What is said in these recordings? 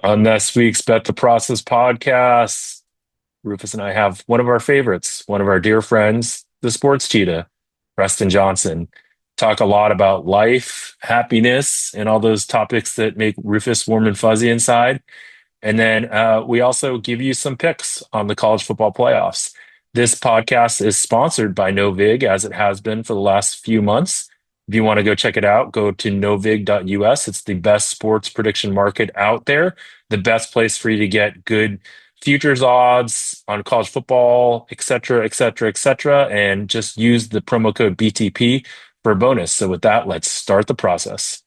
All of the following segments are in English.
On this week's Bet the Process podcast, Rufus and I have one of our favorites, one of our dear friends, the Sports Cheetah, Preston Johnson. Talk a lot about life, happiness, and all those topics that make Rufus warm and fuzzy inside. And then we also give you some picks on the college football playoffs. This podcast is sponsored by Novig, as it has been for the last few months. If you want to go check it out, go to novig.us. It's the best sports prediction market out there, the best place for you to get good futures odds on college football, et cetera, et cetera, et cetera. And just use the promo code BTP for a bonus. So with that, let's start the process.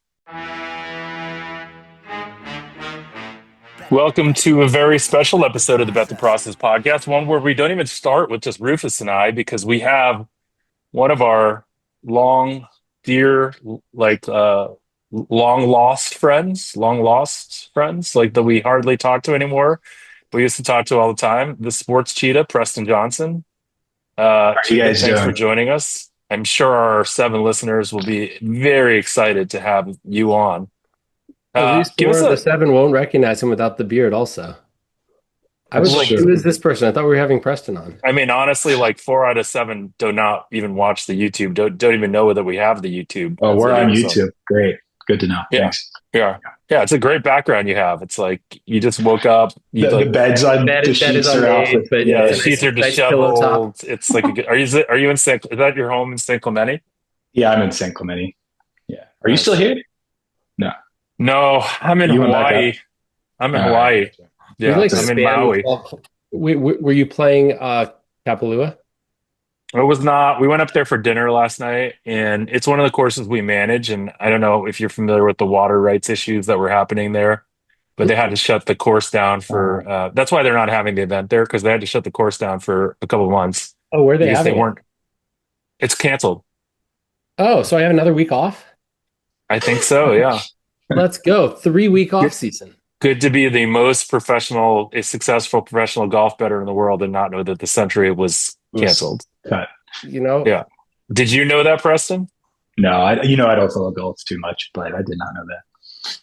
Welcome to a very special episode of the Bet the Process podcast, one where we don't even start with just Rufus and I, because we have one of our long lost friends, like that we hardly talk to anymore. We used to talk to all the time. The Sports Cheetah, Preston Johnson. How are you guys Thanks doing? for joining us. I'm sure our 7 listeners will be very excited to have you on. At least Give four us of the a 7 won't recognize him without the beard also. I was That's like, true. who is this person? I thought we were having Preston on. I mean, honestly, like 4 out of 7 do not even watch the YouTube. Don't even know that we have the YouTube. Oh, we're on So, YouTube. Great. Good to know. Yeah. Thanks. yeah, it's a great background you have. It's like you just woke up. You The bed's on, Bed the is sheets are unmade, off. but Yeah, the it's a sheets are nice pillow top. disheveled. It's like, are you in San? Is that your home in San Clemente? Yeah, I'm in San Clemente. Yeah. Are you Nice. still here? No. No, I'm in You went back Hawaii. up? I'm in All Hawaii. right. Yeah, We like I'm in spam Maui. ball. Were you playing Kapalua? I was not. We went up there for dinner last night, and it's one of the courses we manage. And I don't know if you're familiar with the water rights issues that were happening there, but they had to shut the course down for. That's why they're not having the event there, because they had to shut the course down for a couple of months Oh, where are they because they having it? weren't. It's canceled. Oh, so I have another week off? I think so. Yeah. Let's go. 3-week off season. Good to be the most professional, a successful professional golf bettor in the world and not know that the Century was canceled. Cut. You know? Yeah. Did you know that, Preston? No, I don't follow golf too much, but I did not know that.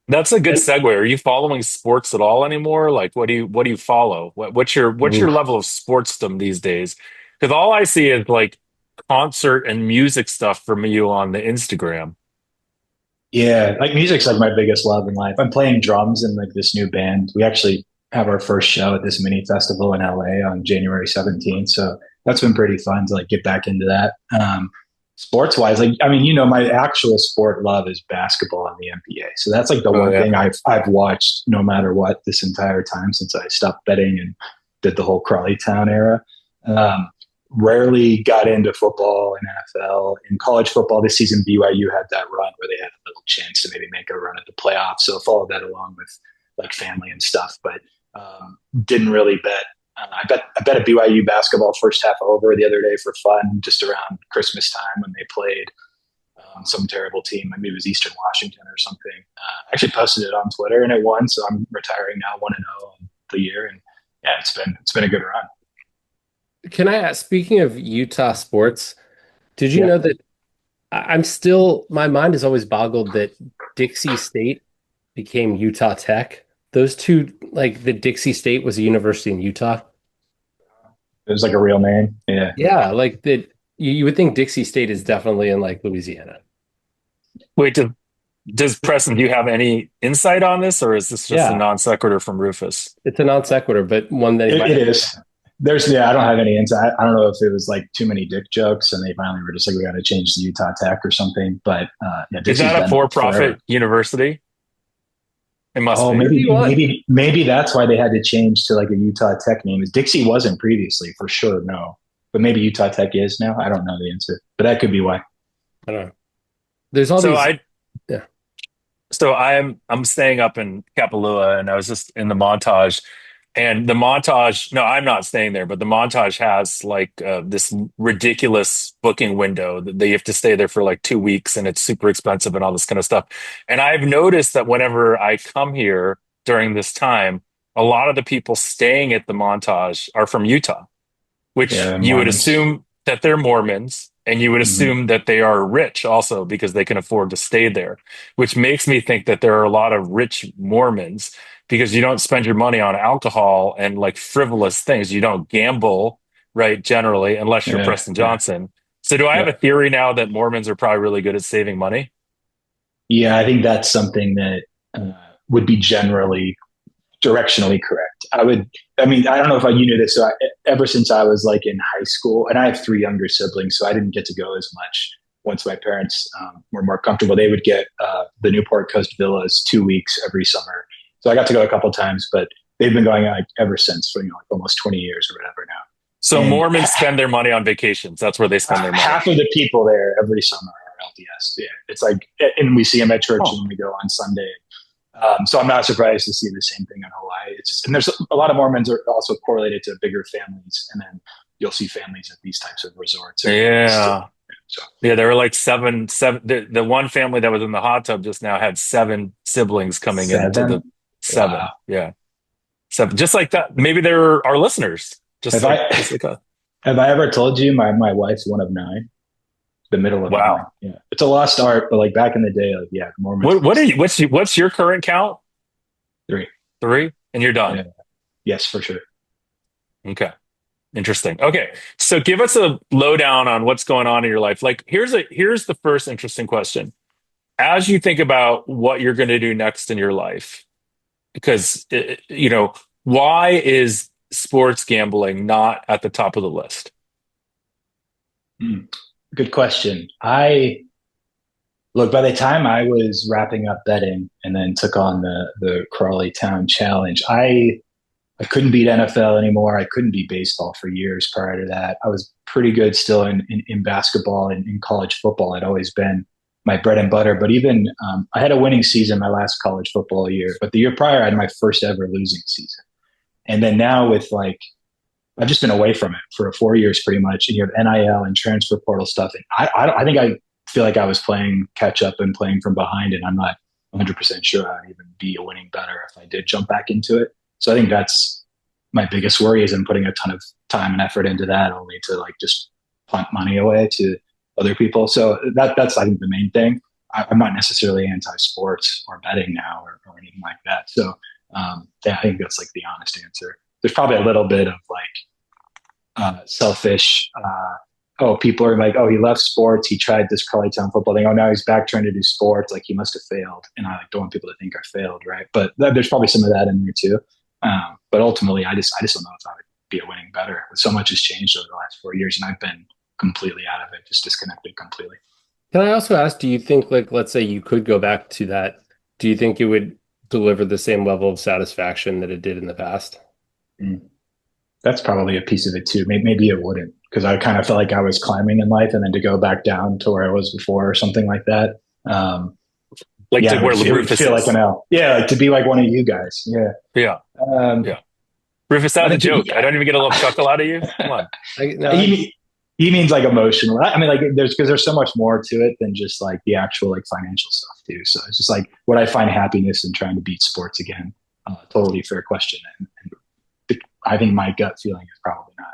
That's a good segue. Are you following sports at all anymore? Like, what do you follow? What's your Oof. level of sportsdom these days? Because all I see is like concert and music stuff from you on the Instagram. Yeah, like music's like my biggest love in life. I'm playing drums in like this new band. We actually have our first show at this mini festival in LA on January 17th. So that's been pretty fun to like get back into that. Sports wise, like I mean, my actual sport love is basketball and the NBA. So that's like the Oh, one yeah. thing I've watched no matter what this entire time since I stopped betting and did the whole Crawley Town era. Rarely got into football and NFL. In college football this season, BYU had that run where they had a little chance to maybe make a run at the playoffs. So I followed that along with like family and stuff, but didn't really bet. I bet a BYU basketball first half over the other day for fun, just around Christmas time when they played some terrible team. Maybe it was Eastern Washington or something. I actually posted it on Twitter and it won. So I'm retiring now 1-0 on the year. And yeah, it's been a good run. Can I ask, speaking of Utah sports, did you Yeah. know that my mind is always boggled that Dixie State became Utah Tech? Those two, like the Dixie State was a university in Utah. It was like a real name. Yeah. Yeah, like that. You would think Dixie State is definitely in like Louisiana. Wait, does Preston, do you have any insight on this, or is this just a Yeah. non sequitur from Rufus? It's a non sequitur, but one that It is. I don't have any insight. I don't know if it was like too many dick jokes and they finally were just like, we got to change to Utah Tech or something. But yeah, Is Dixie's that a been for-profit forever. university? It must Oh, be. maybe that's why they had to change to like a Utah Tech name. Dixie wasn't previously for sure, no. But maybe Utah Tech is now. I don't know the answer, but that could be why. I don't know. There's all So these. Yeah. So I'm staying up in Kapalua, and I was just in the Montage. And the Montage, no, I'm not staying there, but the Montage has like this ridiculous booking window that they have to stay there for like 2 weeks, and it's super expensive and all this kind of stuff. And I've noticed that whenever I come here during this time, a lot of the people staying at the Montage are from Utah, which Yeah, you would Mormons. assume that they're Mormons. And you would Mhm. assume that they are rich also because they can afford to stay there, which makes me think that there are a lot of rich Mormons because you don't spend your money on alcohol and like frivolous things. You don't gamble, right? Generally, unless you're Yeah, Preston yeah, Johnson. So do I have yeah. a theory now that Mormons are probably really good at saving money? Yeah, I think that's something that uh, would be generally directionally correct. I mean, I don't know if you knew this. So ever since I was like in high school, and I have three younger siblings, so I didn't get to go as much. Once my parents were more comfortable, they would get the Newport Coast Villas 2 weeks every summer. So I got to go a couple times, but they've been going like ever since for like almost 20 years or whatever now. So And Mormons spend their money on vacations. That's where they spend their money. half of the people there every summer are LDS. Yeah, it's like, and we see them at church Oh, and we go on Sunday. So I'm not surprised to see the same thing in Hawaii. It's just, and there's a lot of Mormons are also correlated to bigger families, and then you'll see families at these types of resorts. yeah. So Yeah, there were like seven. The one family that was in the hot tub just now had seven siblings coming into the seven. seven. Wow. Yeah, seven. Just like that. Maybe they're our listeners. Have I Just like us. have I ever told you my wife's one of nine, the middle of nine? Wow. Yeah, it's a lost art, but like back in the day, like yeah, Mormons. What are you? What's your current count? Three? Three, and you're done. Yeah. Yes, for sure. Okay. Interesting. Okay. So give us a lowdown on what's going on in your life. Like here's the first interesting question. As you think about what you're going to do next in your life, because why is sports gambling not at the top of the list? Hmm. Good question. I look, by the time I was wrapping up betting and then took on the Crawley Town Challenge, I couldn't beat NFL anymore. I couldn't beat baseball for years prior to that. I was pretty good still in basketball and in college football. I'd always been my bread and butter. But even I had a winning season my last college football year. But the year prior, I had my first ever losing season. And then now with like I've just been away from it for 4 years pretty much. And you have NIL and transfer portal stuff. And I think I feel like I was playing catch up and playing from behind. And I'm not 100% sure I'd even be a winning better if I did jump back into it. So I think that's my biggest worry is I'm putting a ton of time and effort into that only to like just punt money away to other people. So that's I think the main thing. I'm not necessarily anti-sports or betting now or anything like that. So yeah, I think that's like the honest answer. There's probably a little bit of like selfish. Oh, people are like, oh, he left sports. He tried this Crawley Town football thing. Oh, now he's back trying to do sports. Like he must have failed. And I like don't want people to think I failed, right? But there's probably some of that in there too. But ultimately, I just don't know if I would be a winning better. So much has changed over the last 4 years, and I've been completely out of it, just disconnected completely. Can I also ask, do you think, like, let's say you could go back to that, do you think it would deliver the same level of satisfaction that it did in the past? Mm. That's probably a piece of it too. Maybe it wouldn't because I kind of felt like I was climbing in life, and then to go back down to where I was before or something like that. Like to Yeah, where it would Rufus feel like is. an L. Yeah, like to be like one of you guys. Yeah. Yeah. Um, Yeah. Rufus, that I was a think joke. I don't even get a little chuckle out of you. Come on. No, he means like emotional. I mean, like there's so much more to it than just like the actual like financial stuff too. So it's just like, would I find happiness in trying to beat sports again? Totally fair question, and I think my gut feeling is probably not.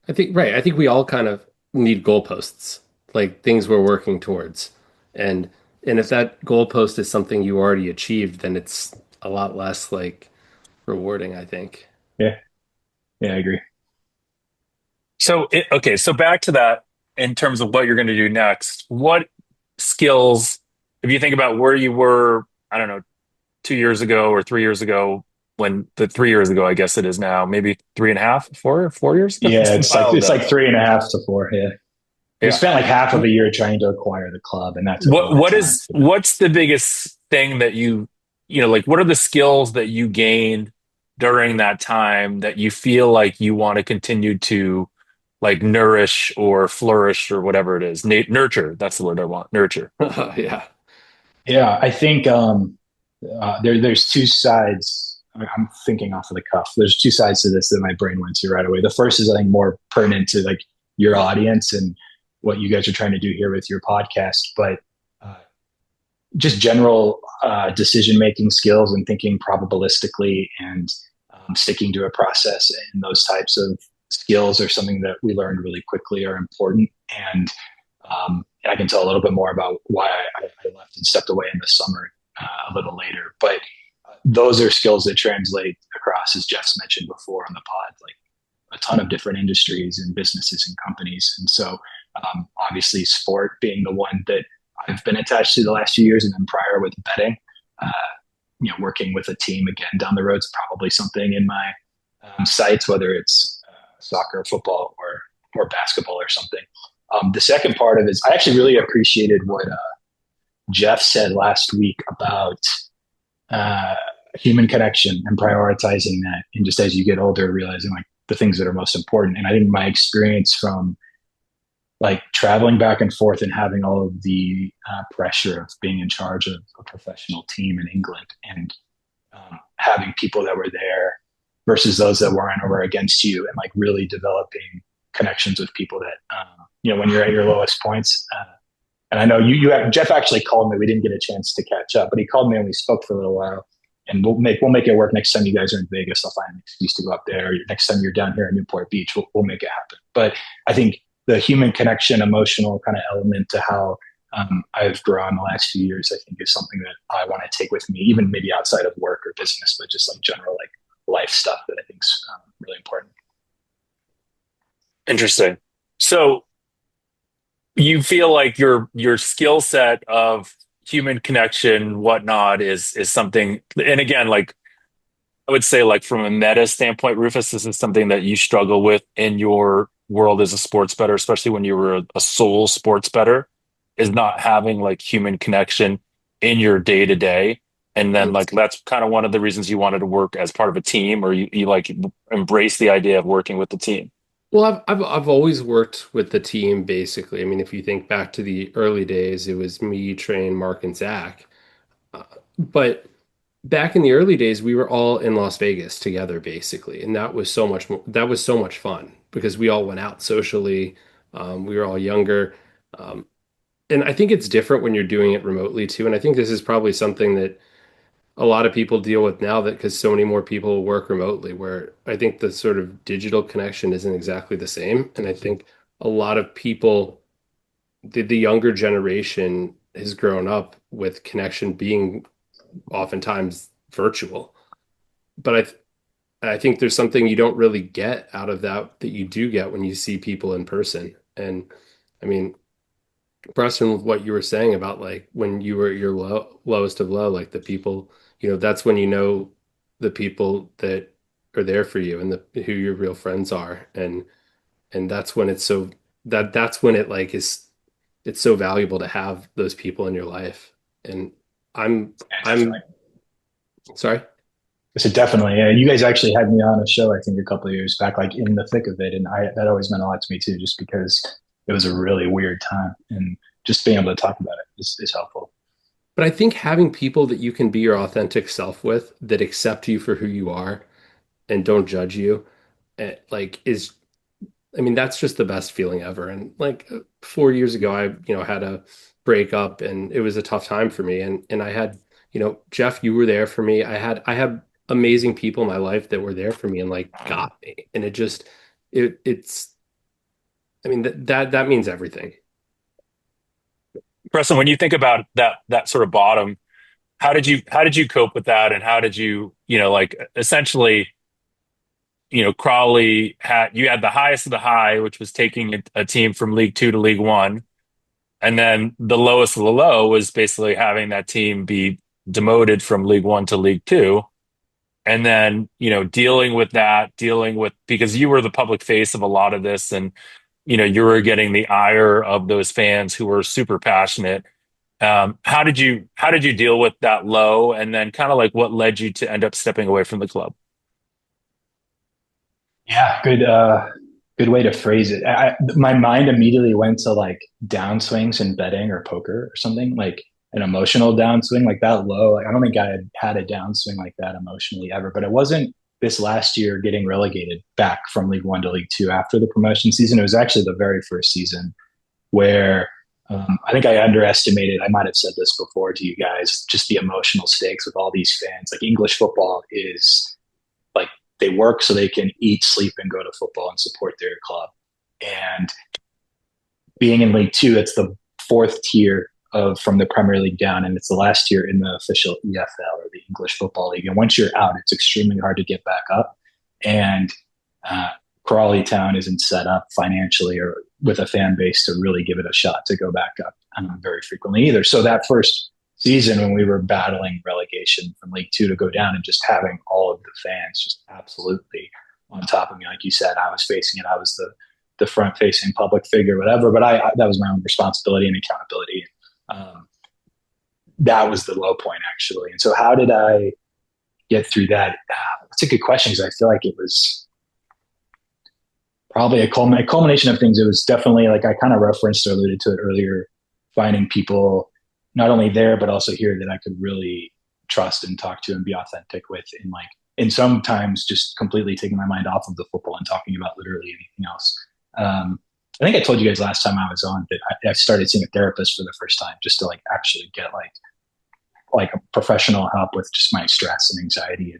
I think, right. I think we all kind of need goalposts, like things we're working towards. And if that goalpost is something you already achieved, then it's a lot less like rewarding, I think. Yeah, yeah, I agree. Okay, so back to that in terms of what you're going to do next. What skills, if you think about where you were, I don't know, 2 years ago or 3 years ago, when the 3 years ago, I guess it is now, maybe three and a half, 4 years. Yeah, It's it's like wild it's though. like 3.5 to 4. Yeah, we Yeah. spent like half of a year trying to acquire the club, and that took a lot of time. What's the biggest thing that like what are the skills that you gained during that time that you feel like you want to continue to like nourish or flourish or whatever it is? Nurture, that's the word I want. Nurture. Yeah. Yeah, I think there's two sides. I'm thinking off of the cuff. There's two sides to this that my brain went to right away. The first is I think more pertinent to like your audience and what you guys are trying to do here with your podcast, but uh, just general decision making skills and thinking probabilistically and sticking to a process and those types of skills are something that we learned really quickly are important. And I can tell a little bit more about why I left and stepped away in the summer a little later. But those are skills that translate across, as Jeff's mentioned before on the pod, like a ton of different industries and businesses and companies. And so obviously sport being the one that I've been attached to the last few years, and then prior with betting, working with a team again down the road is probably something in my sights, whether it's soccer, football, or basketball or something. The second part of it is I actually really appreciated what Jeff said last week about human connection and prioritizing that. And just as you get older, realizing like the things that are most important. And I think my experience from like traveling back and forth and having all of the pressure of being in charge of a professional team in England and having people that were there versus those that weren't or were against you, and like really developing connections with people that, when you're at your lowest points. And I know Jeff actually called me. We didn't get a chance to catch up, but he called me and we spoke for a little while. And we'll make it work next time you guys are in Vegas. I'll find an excuse to go up there. Next time you're down here in Newport Beach, we'll make it happen. But I think the human connection, emotional kind of element to how I've grown the last few years, I think is something that I want to take with me, even maybe outside of work or business, but just like general like life stuff that I think is really important. Interesting. So you feel like your skill set of human connection, whatnot, is something, and again, like I would say, like from a meta standpoint, Rufus, this is something that you struggle with in your world as a sports bettor, especially when you were a sole sports bettor, is not having like human connection in your day to day. And then like that's kind of one of the reasons you wanted to work as part of a team, or you like embrace the idea of working with the team. Well, I've always worked with the team basically. I mean, if you think back to the early days, it was me, Train, Mark, and Zach. But back in the early days, we were all in Las Vegas together basically, and that was so much more, that was so much fun because we all went out socially. We were all younger, and I think it's different when you're doing it remotely too. And I think this is probably something that a lot of people deal with now that because so many more people work remotely, where I think the sort of digital connection isn't exactly the same. And I think a lot of people, the younger generation has grown up with connection being oftentimes virtual. But I think there's something you don't really get out of that you do get when you see people in person. And I mean, Preston, what you were saying about like when you were at your lowest of low, like the people, that's when the people that are there for you and who your real friends are. And that's when that's when it like it's so valuable to have those people in your life. And I'm sorry. So definitely, yeah. You guys actually had me on a show, I think, a couple of years back, like in the thick of it, and that always meant a lot to me too, just because it was a really weird time, and just being able to talk about it is helpful. But I think having people that you can be your authentic self with, that accept you for who you are and don't judge you, like I mean, that's just the best feeling ever. And like 4 years ago, I had a breakup and it was a tough time for me. And I had, Jeff, you were there for me. I had amazing people in my life that were there for me and like got me. And it's, I mean, that means everything. Preston, when you think about that sort of bottom, how did you cope with that, and how did you like essentially, Crawley had the highest of the high, which was taking a team from League Two to League One, and then the lowest of the low was basically having that team be demoted from League One to League Two, and then dealing with because you were the public face of a lot of this, and you were getting the ire of those fans who were super passionate. How did you deal with that low, and then kind of like what led you to end up stepping away from the club? Yeah, good way to phrase it. My mind immediately went to like downswings in betting or poker or something, like an emotional downswing like that low. Like, I don't think I had a downswing like that emotionally ever, but it wasn't this last year getting relegated back from League One to League Two after the promotion season. It was actually the very first season where I think I underestimated, I might have said this before to you guys, just the emotional stakes with all these fans. Like English football is like they work so they can eat, sleep, and go to football and support their club. And being in League Two, it's the fourth tier of from the Premier League down, and it's the last tier in the official EFL, or the English Football League. And once you're out, it's extremely hard to get back up. And Crawley Town isn't set up financially or with a fan base to really give it a shot to go back up very frequently either. So that first season when we were battling relegation from League Two to go down, and just having all of the fans just absolutely on top of me, like you said, I was facing it. I was the front facing public figure, whatever, but I that was my own responsibility and accountability. That was the low point, actually. And so how did I get through that? That's a good question, because I feel like it was probably a culmination of things. It was definitely, like I kind of referenced or alluded to it earlier, finding people not only there, but also here that I could really trust and talk to and be authentic with, and sometimes just completely taking my mind off of the football and talking about literally anything else. I think I told you guys last time I was on that I started seeing a therapist for the first time, just to actually get like a professional help with just my stress and anxiety.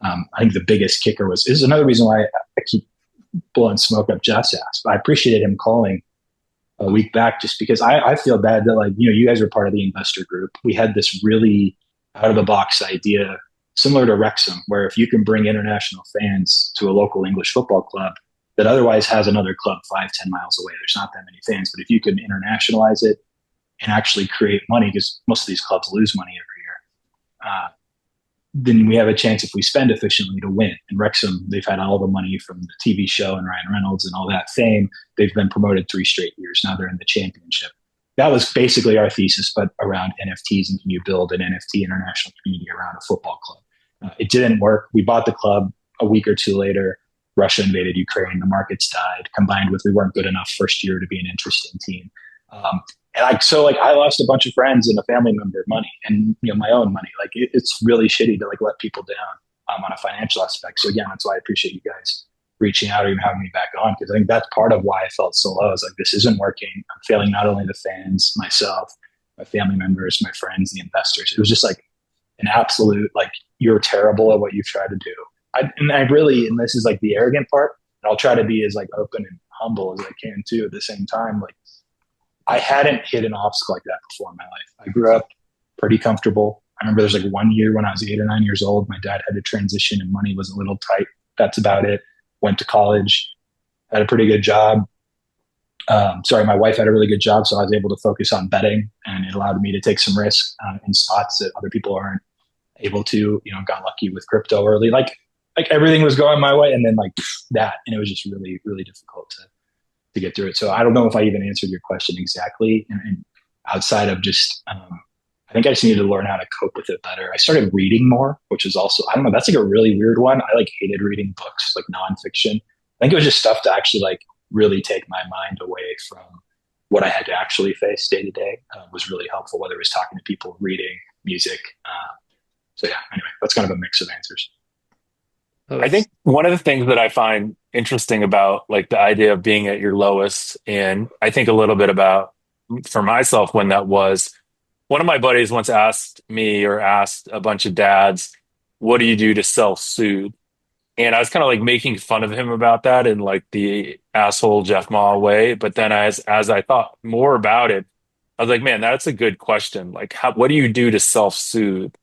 And I think the biggest kicker this is another reason why I keep blowing smoke up Jeff's ass. But I appreciated him calling a week back, just because I feel bad that you guys were part of the investor group. We had this really out of the box idea similar to Wrexham, where if you can bring international fans to a local English football club that otherwise has another club 5-10 miles away, there's not that many fans, but if you can internationalize it and actually create money, because most of these clubs lose money every year, then we have a chance, if we spend efficiently, to win. In Wrexham, they've had all the money from the TV show and Ryan Reynolds and all that fame. They've been promoted 3 straight years. Now they're in the championship. That was basically our thesis, but around NFTs, and can you build an NFT international community around a football club? It didn't work. We bought the club. A week or two later, Russia invaded Ukraine. The markets died, combined with we weren't good enough first year to be an interesting team. I lost a bunch of friends and a family member money, and my own money. It's really shitty to let people down on a financial aspect. So again, that's why I appreciate you guys reaching out or even having me back on, because I think that's part of why I felt so low. Is this isn't working. I'm failing not only the fans, myself, my family members, my friends, the investors. It was just an absolute you're terrible at what you've tried to do. And this is the arrogant part. And I'll try to be as open and humble as I can too. At the same time, I hadn't hit an obstacle like that before in my life. I grew up pretty comfortable. I remember there's 1 year when I was 8 or 9 years old, my dad had to transition and money was a little tight. That's about it. Went to college, had a pretty good job. My wife had a really good job, so I was able to focus on betting, and it allowed me to take some risk in spots that other people aren't able to. Got lucky with crypto early. Everything was going my way, and then that, and it was just really, really difficult to get through it. So I don't know if I even answered your question exactly. And outside of just, I think I just needed to learn how to cope with it better. I started reading more, which is also, I don't know, that's a really weird one. I hated reading books, nonfiction. I think it was just stuff to actually really take my mind away from what I had to actually face day to day. Was really helpful, whether it was talking to people, reading, music. So yeah, anyway, that's kind of a mix of answers. I think one of the things that I find interesting about the idea of being at your lowest, and I think a little bit about for myself when that was, one of my buddies once asked me, or asked a bunch of dads, what do you do to self-soothe? And I was kind of making fun of him about that in the asshole Jeff Ma way. But then as I thought more about it, I was like, man, that's a good question. What do you do to self-soothe?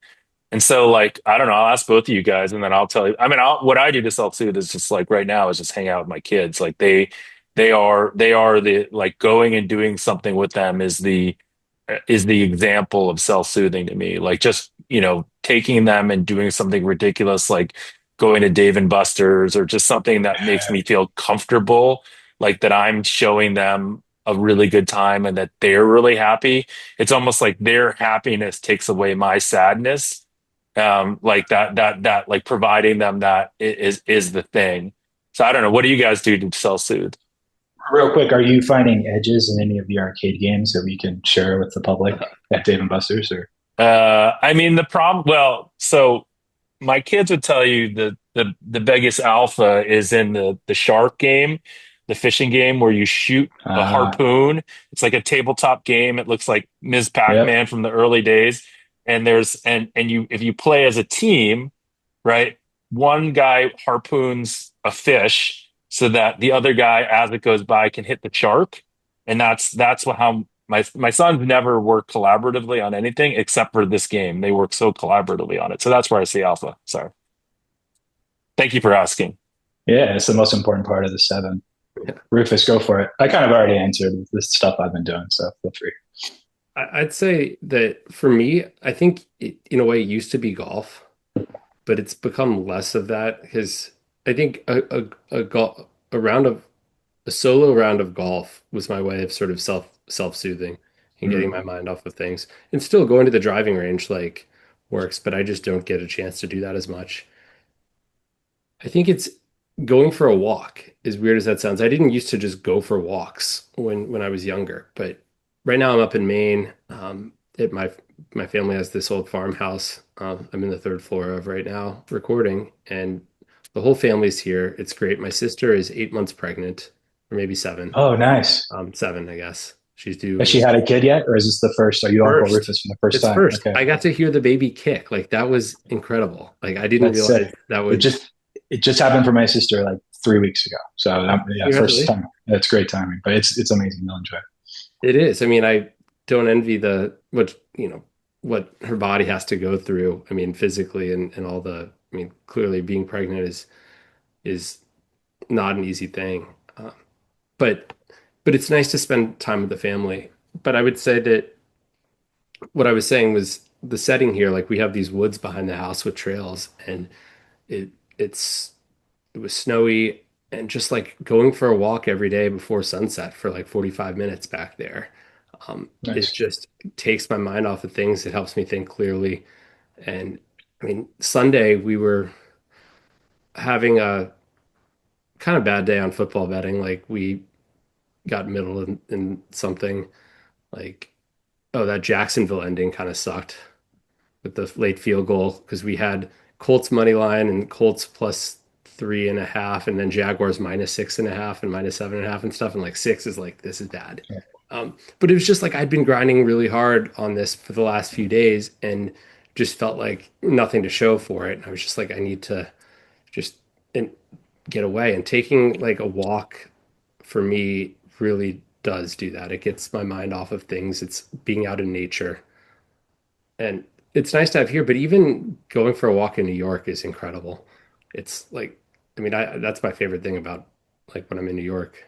And so, I don't know, I'll ask both of you guys, and then I'll tell you. I mean, what I do to self-soothe is just right now is just hang out with my kids. They are the going and doing something with them is the example of self-soothing to me. Just, taking them and doing something ridiculous, going to Dave and Buster's, or just something that makes me feel comfortable, that I'm showing them a really good time and that they're really happy. It's almost their happiness takes away my sadness. Providing them that is the thing. So I don't know. What do you guys do to self-soothe? Real quick, are you finding edges in any of the arcade games that we can share with the public at Dave and Buster's? Or the problem. Well, so my kids would tell you the biggest alpha is in the shark game, the fishing game where you shoot a harpoon. It's a tabletop game. It looks like Ms. Pac-Man from the early days. And if you play as a team, right, one guy harpoons a fish so that the other guy, as it goes by, can hit the shark. And that's how my sons never work collaboratively on anything except for this game. They work so collaboratively on it. So that's where I see alpha. Sorry. Thank you for asking. Yeah, it's the most important part of the seven. Yeah. Rufus, go for it. I kind of already answered the stuff I've been doing, so feel free. I'd say that for me, I think in a way it used to be golf, but it's become less of that because I think a round of a solo round of golf was my way of sort of self-soothing and getting Mm. my mind off of things. And still going to the driving range like works, but I just don't get a chance to do that as much. I think it's going for a walk, as weird as that sounds. I didn't used to just go for walks when I was younger, but right now I'm up in Maine. My family has this old farmhouse. I'm in the third floor of right now recording, and the whole family's here. It's great. My sister is 8 months pregnant, or maybe seven. Oh, nice. Seven, I guess. She's due Has she had a kid yet, or is this the first? Are you Uncle first. Rufus for the first It's time? first. Okay, I got to hear the baby kick. Like that was incredible. Like I didn't that's realize sick. that It would. just happened for my sister like 3 weeks ago. So yeah, first Congratulations. time. That's great timing, but it's amazing. You'll enjoy it. It is. I mean, I don't envy what her body has to go through. I mean, physically and all I mean, clearly being pregnant is not an easy thing. But but it's nice to spend time with the family. But I would say that what I was saying was the setting here, like we have these woods behind the house with trails and it it's it was snowy and just like going for a walk every day before sunset for like 45 minutes back there. It Nice. just takes my mind off of things. It helps me think clearly. And I mean, Sunday we were having a kind of bad day on football betting. Like we got middle in something like, oh, that Jacksonville ending kind of sucked with the late field goal because we had Colts money line and Colts plus 3.5, and then Jaguars minus 6.5 and minus 7.5 and stuff. And like six is like, this is bad. But it was just like I'd been grinding really hard on this for the last few days and just felt like nothing to show for it. And I was just like, I need to just and get away. And taking like a walk for me really does do that. It gets my mind off of things. It's being out in nature. And it's nice to have here, but even going for a walk in New York is incredible. It's like, I mean, that's my favorite thing about like when I'm in New York,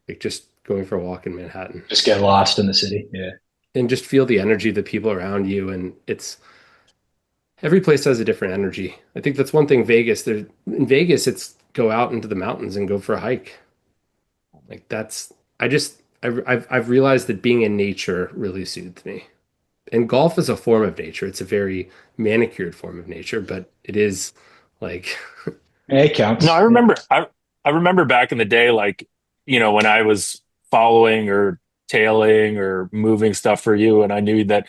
like just going for a walk in Manhattan Just get lost in the city. Yeah. and just feel the energy of the people around you. And it's every place has a different energy. I think that's one thing in Vegas, it's go out into the mountains and go for a hike. Like that's, I've realized that being in nature really soothes me. And golf is a form of nature. It's a very manicured form of nature, but it is like, It No, I counts. Yeah. remember I remember back in the day, like, when I was following or tailing or moving stuff for you, and I knew that,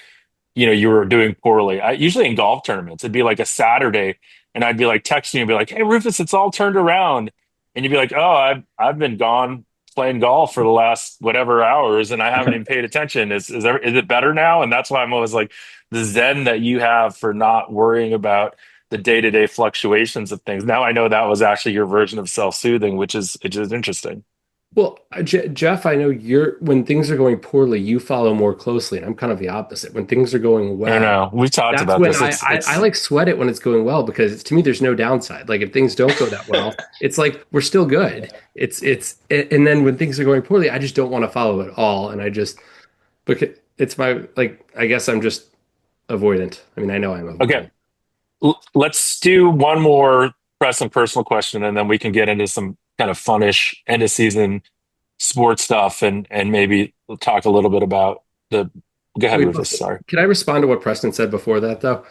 you were doing poorly. I usually in golf tournaments, it'd be like a Saturday, and I'd be like texting you and be like, "Hey Rufus, it's all turned around." And you'd be like, "Oh, I've been gone playing golf for the last whatever hours and I haven't even paid attention. Is it better now?" And that's why I'm always like the zen that you have for not worrying about the day-to-day fluctuations of things. Now I know that was actually your version of self-soothing, which is interesting. well, Jeff, I know when things are going poorly, you follow more closely, and I'm kind of the opposite. When things are going I don't well, know. We've talked that's about when this. I It's like sweat it when it's going well because to me there's no downside. Like if things don't go that well, it's like we're still good. And then when things are going poorly, I just don't want to follow it all, and I just because it's my like I guess I'm just avoidant. I mean, I know I'm okay. avoidant. Let's do one more press and personal question, and then we can get into some kind of funnish end of season sports stuff, and maybe we'll talk a little bit about the. Go ahead, Wait, Rufus. Sorry. can I respond to what Preston said before that though?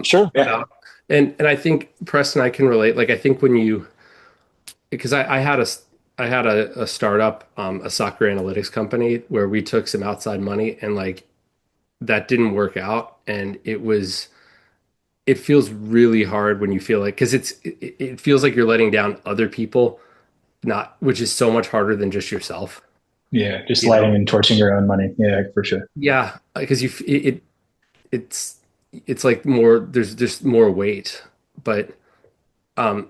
Sure. Yeah. About and I think Preston, I can relate. Like I think when you because I had a startup, a soccer analytics company where we took some outside money and like that didn't work out, and it feels really hard when you feel like because it feels like you're letting down other people, not which is so much harder than just yourself, Yeah. Just you know? lighting and torching your own money. Yeah, for sure. Yeah, because it's it's like more there's just more weight, but Um,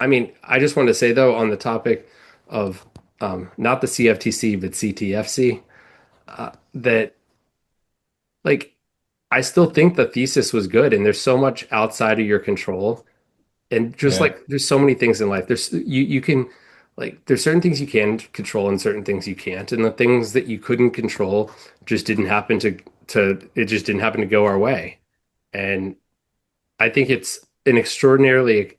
I mean, I just wanted to say though, on the topic of not the CFTC but CTFC, that like I still think the thesis was good, and there's so much outside of your control, and just Yeah. like there's so many things in life. You can like there's certain things you can control and certain things you can't, and the things that you couldn't control just didn't happen to it just didn't happen to go our way, and I think it's an extraordinary.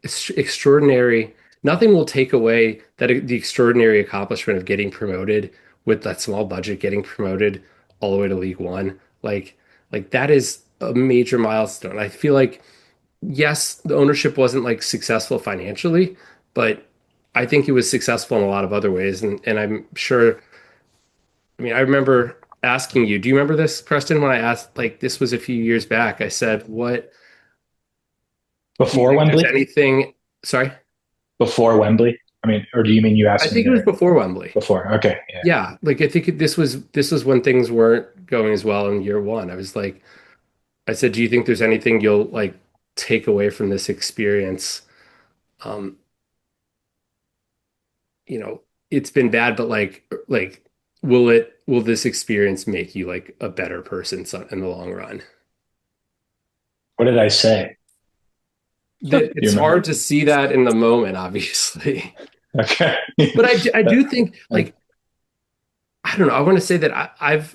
Nothing will take away the extraordinary accomplishment of getting promoted with that small budget, getting promoted all the way to League One. Like that is a major milestone. I feel like yes, the ownership wasn't like successful financially, but I think it was successful in a lot of other ways. And I'm sure, I mean, I remember asking you, do you remember this, Preston, when I asked, like, this was a few years back, I said, what do you Before think there's Wembley? anything? Sorry, Before Wembley? I mean, or do you mean you I asked me think it was there before Wembley. before? Okay. Yeah. Yeah, like I think this was when things weren't going as well in year one. I was like, I said, do you think there's anything you'll like take away from this experience? Um, you know, it's been bad, but like will this experience make you like a better person in the long run? What did I say? That You it's hard remember? to see that in the moment, obviously. Okay. But I do think like I don't know. I want to say that I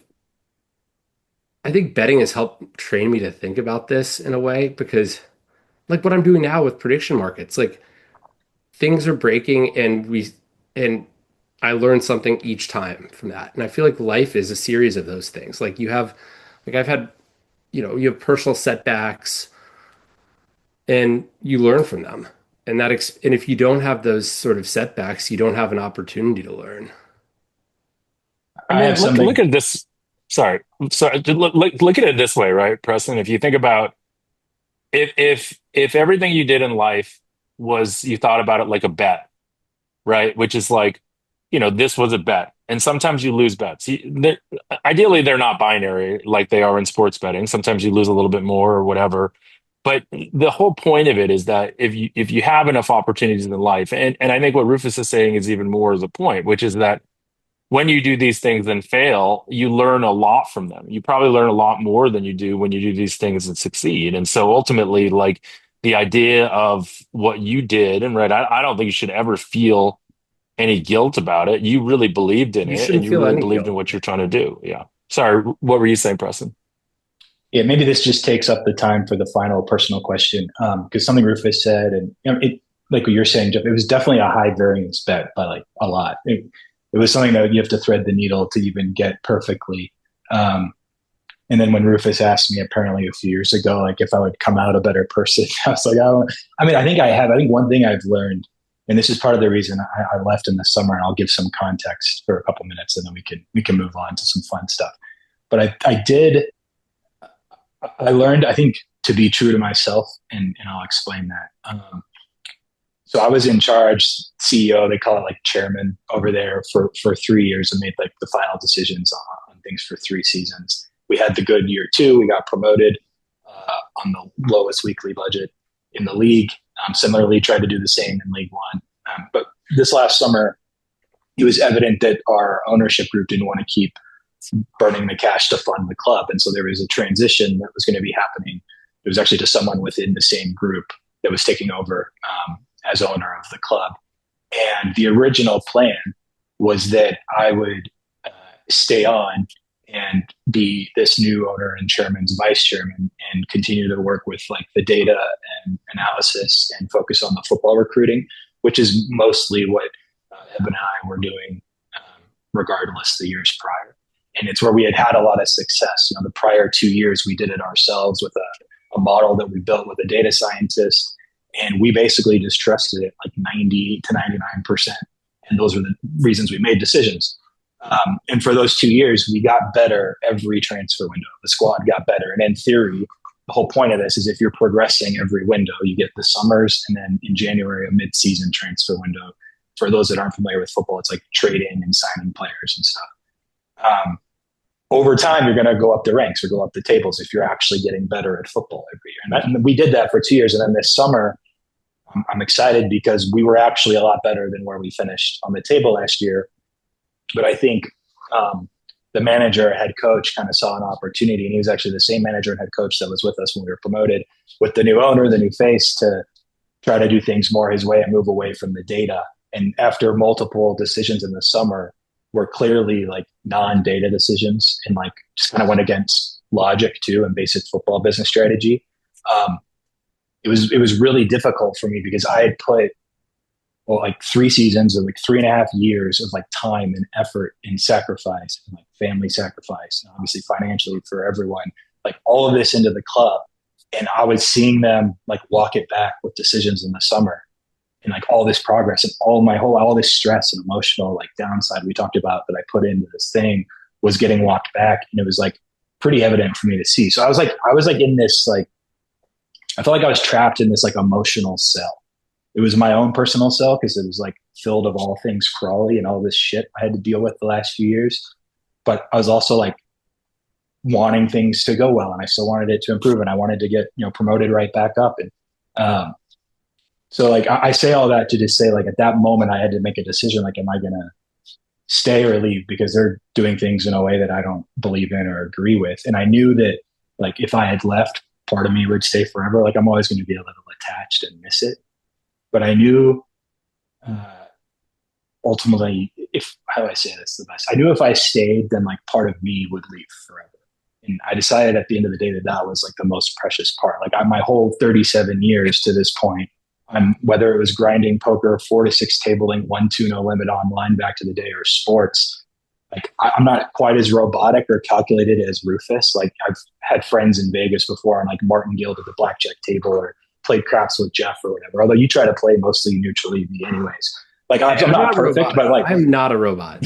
think betting has helped train me to think about this in a way because like what I'm doing now with prediction markets, like things are breaking and I learn something each time from that. And I feel like life is a series of those things. Like you have like I've had, you have personal setbacks and you learn from them. And if you don't have those sort of setbacks, you don't have an opportunity to learn. I I mean, have look something. at this. Sorry, sorry. Look at it this way, right, Preston? If you think about if everything you did in life was you thought about it like a bet, right? Which is like, this was a bet. And sometimes you lose bets. Ideally, they're not binary like they are in sports betting. Sometimes you lose a little bit more or whatever. But the whole point of it is that if you have enough opportunities in life, and I think what Rufus is saying is even more the point, which is that when you do these things and fail, you learn a lot from them. You probably learn a lot more than you do when you do these things and succeed. And so ultimately, like the idea of what you did, and right, I don't think you should ever feel any guilt about it. You really believed in You it and shouldn't you feel really any believed in guilt. what you're trying to do. Yeah. Sorry, what were you saying, Preston? Yeah, maybe this just takes up the time for the final personal question. Because something Rufus said, and it, like what you're saying, Jeff, it was definitely a high variance bet by like a lot. It was something that you have to thread the needle to even get perfectly. Um, and then when Rufus asked me, apparently a few years ago, like if I would come out a better person, I was like, I don't. I mean, I think I have. I think one thing I've learned, and this is part of the reason I left in the summer, and I'll give some context for a couple minutes, and then we can move on to some fun stuff. But I did I learned, I think, to be true to myself, and I'll explain that. So I was in charge, CEO, they call it like chairman over there for 3 years and made like the final decisions on things for 3 seasons. We had the good year two. We got promoted on the lowest weekly budget in the league. Similarly, tried to do the same in League One. But this last summer, it was evident that our ownership group didn't want to keep burning the cash to fund the club. And so there was a transition that was going to be happening. It was actually to someone within the same group that was taking over as owner of the club. And the original plan was that I would stay on and be this new owner and chairman's vice chairman and continue to work with like the data and analysis and focus on the football recruiting, which is mostly what Eb and I were doing regardless the years prior. And it's where we had a lot of success. The prior 2 years, we did it ourselves with a model that we built with a data scientist. And we basically just trusted it like 90 to 99%. And those were the reasons we made decisions. And for those 2 years, we got better every transfer window. The squad got better. And in theory, the whole point of this is if you're progressing every window, you get the summers and then in January, a mid-season transfer window. For those that aren't familiar with football, it's like trading and signing players and stuff. Over time, you're going to go up the ranks or go up the tables if you're actually getting better at football every year. And we did that for 2 years. And then this summer, I'm excited because we were actually a lot better than where we finished on the table last year. But I think the manager, head coach, kind of saw an opportunity, and he was actually the same manager and head coach that was with us when we were promoted, with the new owner, the new face, to try to do things more his way and move away from the data. And after multiple decisions in the summer were clearly like non-data decisions and like just kind of went against logic too and basic football business strategy. It was really difficult for me because I had put like 3 seasons or like 3.5 years of like time and effort and sacrifice and like family sacrifice and obviously financially for everyone, like all of this into the club. And I was seeing them like walk it back with decisions in the summer and like all this progress and all this stress and emotional like downside we talked about that I put into this thing was getting walked back. And it was like pretty evident for me to see. So I was like in this, like, I felt like I was trapped in this like emotional cell. It was my own personal cell because it was like filled of all things Crawley and all this shit I had to deal with the last few years. But I was also like wanting things to go well, and I still wanted it to improve, and I wanted to get promoted right back up. And so like I say all that to just say, like, at that moment I had to make a decision, like, am I gonna stay or leave, because they're doing things in a way that I don't believe in or agree with. And I knew that like if I had left, part of me would stay forever. Like I'm always going to be a little attached and miss it. But I knew ultimately, how do I say this the best? I knew if I stayed, then like part of me would leave forever. And I decided at the end of the day that that was like the most precious part. Like my whole 37 years to this point, whether it was grinding poker, 4 to 6 tabling, 1-2 no limit online back to the day, or sports, like I'm not quite as robotic or calculated as Rufus. Like I've had friends in Vegas before on like Martin Guild at the blackjack table, or played craps with Jeff or whatever. Although you try to play mostly neutrally me anyways. Like I'm not perfect, but like I'm not a robot.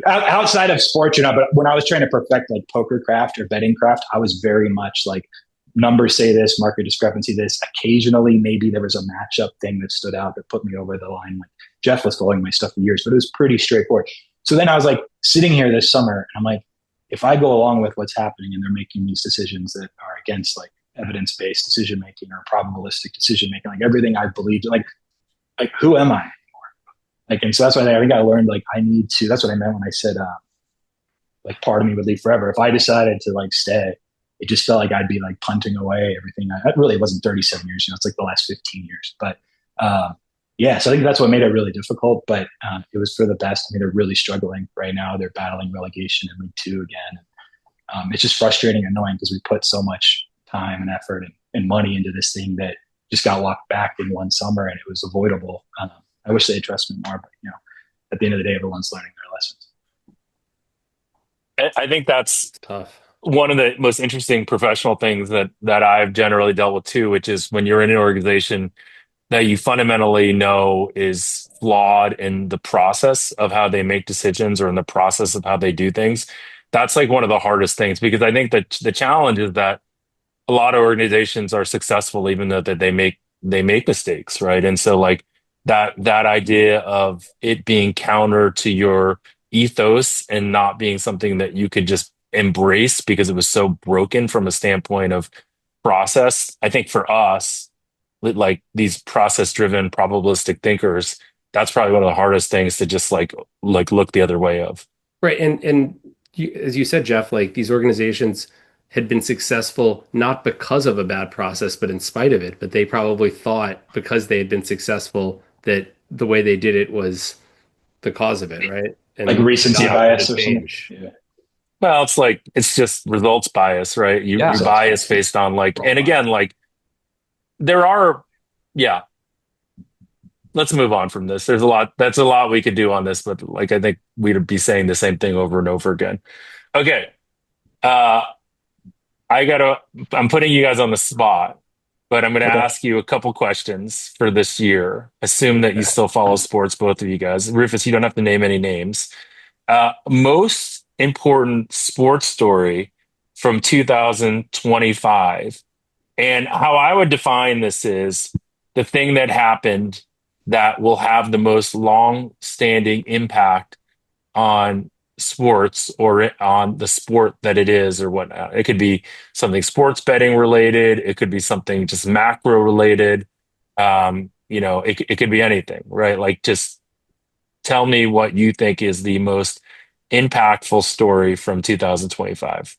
Outside of sports, but when I was trying to perfect like poker craft or betting craft, I was very much like numbers say this, market discrepancy this. Occasionally, maybe there was a matchup thing that stood out that put me over the line. Like Jeff was following my stuff for years, but it was pretty straightforward. So then I was like sitting here this summer, and I'm like, if I go along with what's happening and they're making these decisions that are against like evidence-based decision making or probabilistic decision making, like everything I believed, like who am I anymore? Like, and so that's why I think I learned, like, I need to. That's what I meant when I said, like, part of me would leave forever. If I decided to like stay, it just felt like I'd be like punting away everything. It really wasn't 37 years, it's like the last 15 years. But yeah, so I think that's what made it really difficult, but it was for the best. I mean, they're really struggling right now. They're battling relegation in League Two again. It's just frustrating and annoying because we put so much time and effort and money into this thing that just got walked back in one summer, and it was avoidable. I wish they had trusted me more, but at the end of the day, everyone's learning their lessons. I think that's Tough. one of the most interesting professional things that I've generally dealt with too, which is when you're in an organization that you fundamentally know is flawed in the process of how they make decisions or in the process of how they do things. That's like one of the hardest things, because I think that the challenge is that a lot of organizations are successful even though that they make mistakes, right? And so like that idea of it being counter to your ethos and not being something that you could just embrace because it was so broken from a standpoint of process. I think for us, like these process-driven probabilistic thinkers, that's probably one of the hardest things to just like look the other way of. Right. And as you said, Jeff, like these organizations had been successful not because of a bad process, but in spite of it. But they probably thought because they had been successful that the way they did it was the cause of it, right? And like recency bias or something. Yeah. Well, it's just results bias, right? You bias based on like, and again, like there are, yeah. Let's move on from this. That's a lot we could do on this, but like I think we'd be saying the same thing over and over again. Okay. I'm putting you guys on the spot, but I'm going to ask you a couple questions for this year. Assume that you still follow sports, both of you guys. Rufus, you don't have to name any names. Most important sports story from 2025. And how I would define this is the thing that happened that will have the most long-standing impact on sports or on the sport that it is or whatnot. It could be something sports betting related. It could be something just macro related. it could be anything, right? Like just tell me what you think is the most impactful story from 2025.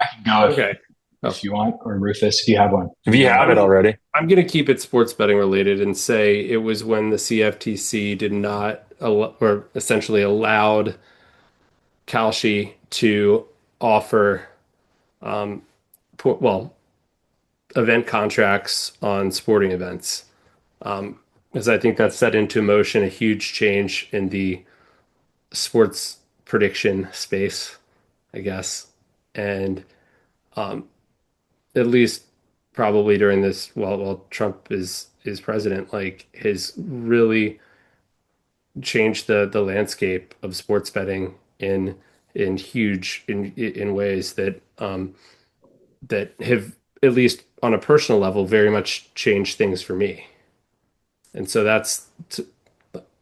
I can go Okay. Oh, if you want, or Rufus, if you have one. If you have it I'm already. I'm going to keep it sports betting related and say it was when the CFTC did not or essentially allowed Kalshi to offer well, event contracts on sporting events. Because I think that set into motion a huge change in the sports prediction space, I guess. And at least probably during this while Trump is president, like has really changed the landscape of sports betting in huge in ways that that have at least on a personal level very much changed things for me. And so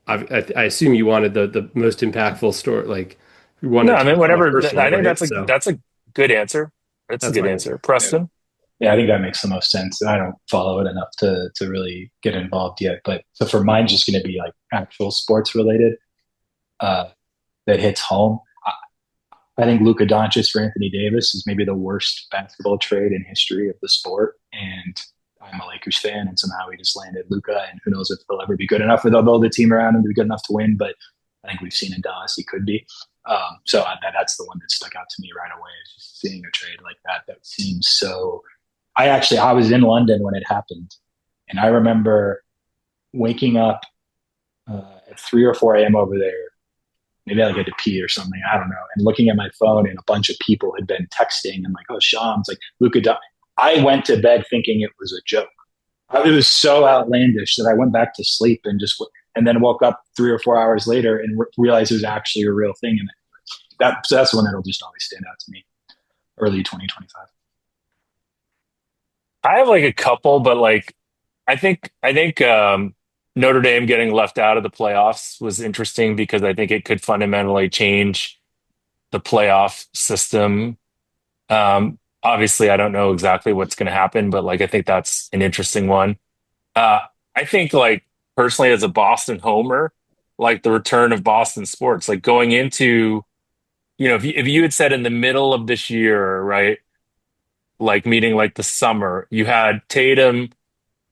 I assume you wanted the most impactful story, like you No, wanted I to mean, know from a whatever. I personal, think right? So that's a good answer. That's a that's good my answer. answer. Preston? Yeah, I think that makes the most sense. I don't follow it enough to really get involved yet. But so for mine, just going to be like actual sports related uh, that hits home. I think Luka Doncic for Anthony Davis is maybe the worst basketball trade in history of the sport. And I'm a Lakers fan, and somehow we just landed Luka, and who knows if he'll ever be good enough, or they'll build a team around him to be good enough to win. But I think we've seen in Dallas he could be. That's the one that stuck out to me right away. Is just seeing a trade like that that seems so. I was in London when it happened, and I remember waking up at 3 or 4 a.m. over there. Maybe I had to pee or something. I don't know. And looking at my phone, and a bunch of people had been texting and like, "Oh, Shams, like Luka." I went to bed thinking it was a joke. It was so outlandish that I went back to sleep and then woke up 3 or 4 hours later and realized it was actually a real thing. And that's one that'll just always stand out to me. Early 2025. I have like a couple, but like I think Notre Dame getting left out of the playoffs was interesting because I think it could fundamentally change the playoff system. Obviously, I don't know exactly what's going to happen, but like I think that's an interesting one. Uh, I think like personally as a Boston homer, like the return of Boston sports, like going into, if you had said in the middle of this year, right, like meaning like the summer, you had Tatum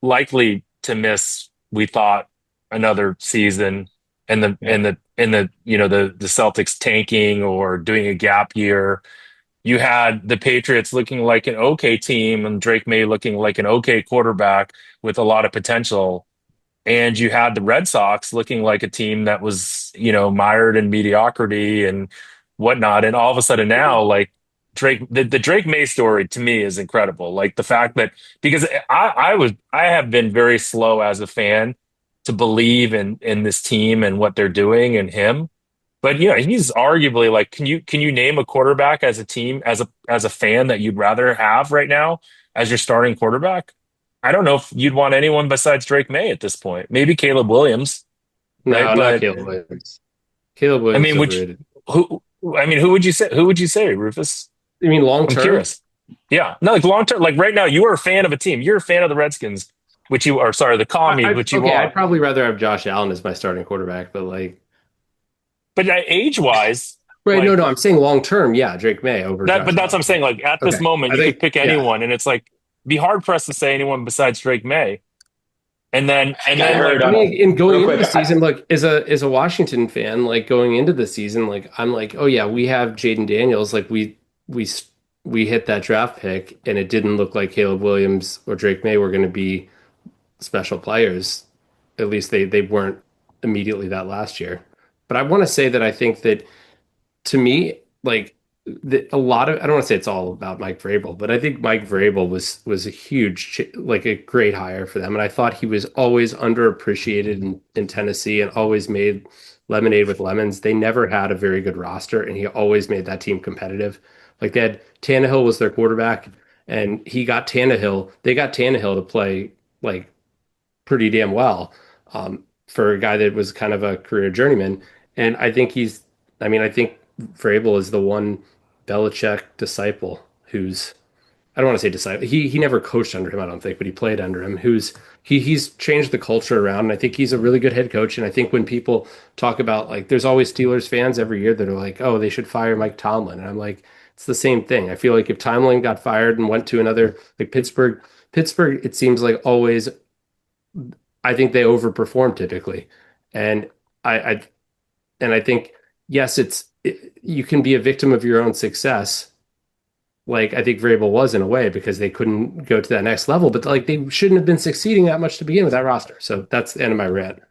likely to miss, we thought, another season and Yeah. the Celtics tanking or doing a gap year. You had the Patriots looking like an okay team and Drake May looking like an okay quarterback with a lot of potential. And you had the Red Sox looking like a team that was, mired in mediocrity and whatnot. And all of a sudden now, like the Drake May story to me is incredible. Like the fact that because I have been very slow as a fan to believe in this team and what they're doing and him. But he's arguably like, can you name a quarterback as a team as a fan that you'd rather have right now as your starting quarterback? I don't know if you'd want anyone besides Drake May at this point. Maybe Caleb Williams, right? No, not But Caleb Williams. Caleb I Williams is mean, which overrated. who? I mean, who would you say? Who would you say, Rufus? You mean long I'm term? curious. Yeah, no, like long term. Like right now, you are a fan of a team. You're a fan of the Redskins, which you are. Sorry, the commies, which you Okay, I'd are. probably rather have Josh Allen as my starting quarterback, but like, But age wise, right? No, like no, I'm saying long term, yeah, Drake May over that. Josh But that's what I'm Allen. saying. Like at this Okay, moment, I you could think, pick yeah, anyone, and it's like be hard pressed to say anyone besides Drake May. And then I think and I then heard like I mean, in going real into quick. the season, look, as a Washington fan, like going into the season, like I'm like, oh yeah, we have Jaden Daniels, like we we hit that draft pick, and it didn't look like Caleb Williams or Drake May were going to be special players. At least they weren't immediately that last year. But I want to say that I think that to me, like a lot of I don't want to say it's all about Mike Vrabel, but I think Mike Vrabel was a huge like a great hire for them, and I thought he was always underappreciated in Tennessee and always made lemonade with lemons. They never had a very good roster, and he always made that team competitive. Like they had Tannehill was their quarterback, and he got Tannehill. They got Tannehill to play like pretty damn well for a guy that was kind of a career journeyman. And I think Vrabel is the one Belichick disciple who's I don't want to say disciple. He never coached under him, I don't think, but he played under him. He's changed the culture around, and I think he's a really good head coach. And I think when people talk about like, there's always Steelers fans every year that are like, oh, they should fire Mike Tomlin, and I'm like, it's the same thing. I feel like if Tomlin got fired and went to another like Pittsburgh, it seems like always. I think they overperform typically, and I and I think yes, you can be a victim of your own success like I think Vrabel was in a way because they couldn't go to that next level, but like they shouldn't have been succeeding that much to begin with that roster. So that's the end of my rant.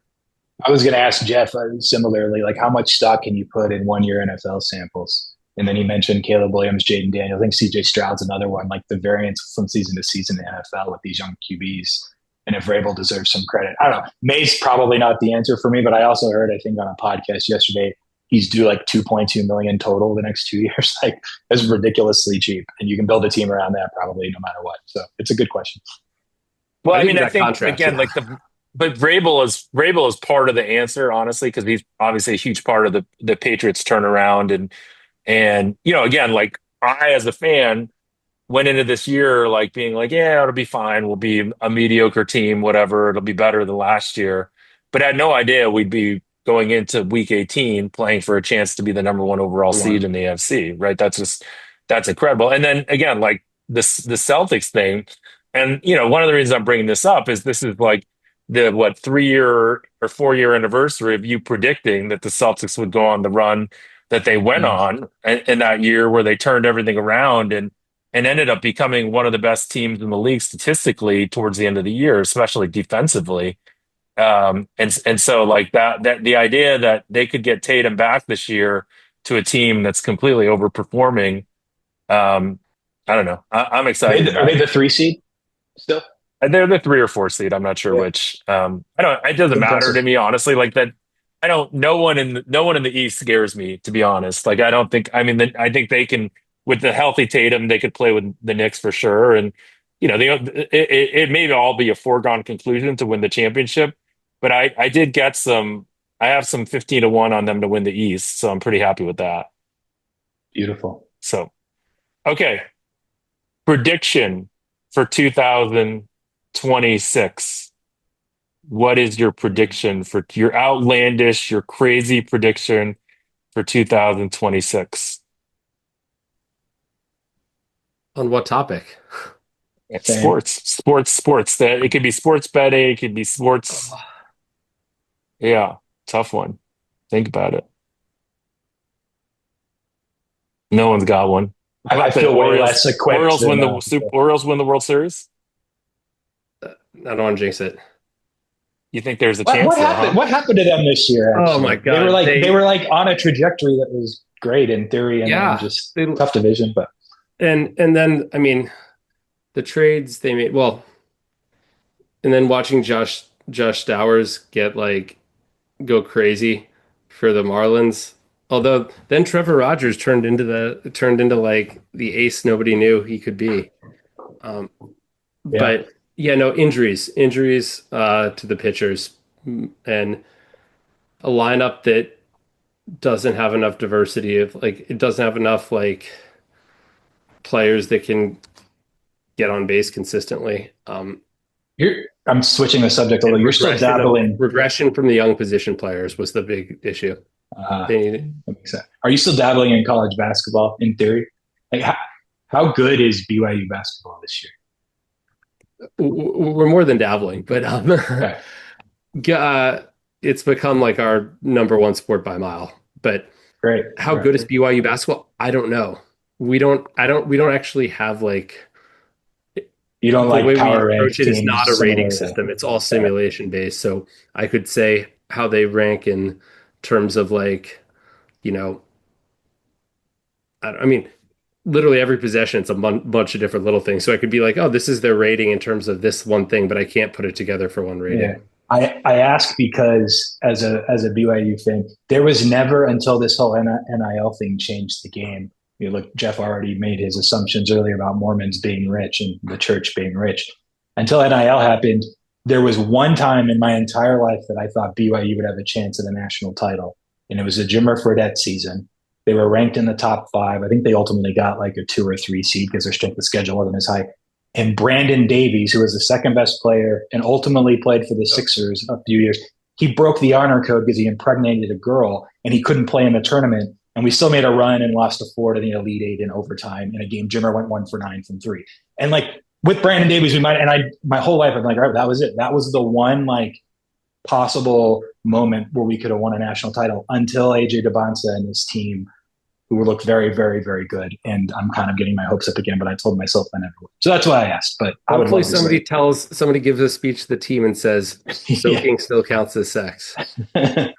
I was going to ask Jeff similarly, like how much stock can you put in 1 year NFL samples? And then he mentioned Caleb Williams, Jaden Daniel. I think CJ Stroud's another one, like the variance from season to season in the NFL with these young QBs. And if Vrabel deserves some credit, I don't know. May's probably not the answer for me, but I also heard, I think on a podcast yesterday, he's due like 2.2 million total the next 2 years. Like that's ridiculously cheap. And you can build a team around that probably no matter what. So it's a good question. Well, I mean, I that think contract, again, yeah. but Vrabel is part of the answer, honestly, because he's obviously a huge part of the Patriots turnaround, and again, like I as a fan went into this year like being like, yeah, it'll be fine, we'll be a mediocre team, whatever, it'll be better than last year, but I had no idea we'd be going into Week 18 playing for a chance to be the number one overall seed in the AFC, right? That's incredible. And then again, like the Celtics thing. And one of the reasons I'm bringing this up is this is like the 3 year or 4 year anniversary of you predicting that the Celtics would go on the run that they went on in that year where they turned everything around and ended up becoming one of the best teams in the league statistically towards the end of the year, especially defensively. And so like that the idea that they could get Tatum back this year to a team that's completely overperforming, I don't know. I'm excited. Are they the 3 seed still? They're the 3 or 4 seed. I'm not sure which. I don't. It doesn't matter to me, honestly. Like that. I don't. No one in the East scares me, to be honest. Like I don't think. I mean, I think they can with the healthy Tatum, they could play with the Knicks for sure. And it may all be a foregone conclusion to win the championship. But I did get some. I have some 15-1 on them to win the East, so I'm pretty happy with that. Beautiful. So, okay, prediction for 2026. What is your prediction for your outlandish, your crazy prediction for 2026? On what topic? Sports. That it could be sports betting. It could be sports. Yeah, tough one. Think about it. No one's got one. I feel way less equipped. Orioles win the World Series. I don't want to jinx it. You think there's a chance? What happened? What happened to them this year? Actually? Oh my god! They were like on a trajectory that was great in theory, and then just tough division. But and then I mean, the trades they made. Well, and then watching Josh Stowers go crazy for the Marlins. Although then Trevor Rogers turned into like the ace nobody knew he could be. But yeah, no injuries to the pitchers and a lineup that doesn't have enough diversity of it doesn't have enough players that can get on base consistently. I'm switching the subject a little. You're still dabbling. Regression from the young position players was the big issue. That makes sense. Are you still dabbling in college basketball in theory? Like how good is BYU basketball this year? We're more than dabbling, but it's become like our number one sport by a mile. But great. How good is BYU basketball? I don't know. We don't actually have you don't like power rank. It is not a rating system. It's all simulation based. So I could say how they rank in terms of I mean, literally every possession, it's a bunch of different little things. So I could be like, oh, this is their rating in terms of this one thing, but I can't put it together for one rating. Yeah. I ask because as a BYU fan, there was never until this whole NIL thing changed the game. Look, Jeff already made his assumptions earlier about Mormons being rich and the church being rich. Until NIL happened, there was one time in my entire life that I thought BYU would have a chance at a national title. And it was the Jimmer Fredette season. They were ranked in the top five. I think they ultimately got like a 2 or 3 seed because their strength of schedule wasn't as high. And Brandon Davies, who was the second best player and ultimately played for the Sixers a few years, he broke the honor code because he impregnated a girl and he couldn't play in the tournament. And we still made a run and lost to four to the Elite Eight in overtime in a game. Jimmer went 1 for 9 from three. And like with Brandon Davies, we might, and I, my whole life, I'm like, all right, that was it. That was the one like possible moment where we could have won a national title until AJ Debonsa and his team, who looked very, very, very good. And I'm kind of getting my hopes up again, but I told myself I never would. So that's why I asked. But I would Hopefully love somebody gives a speech to the team and says soaking still counts as sex. That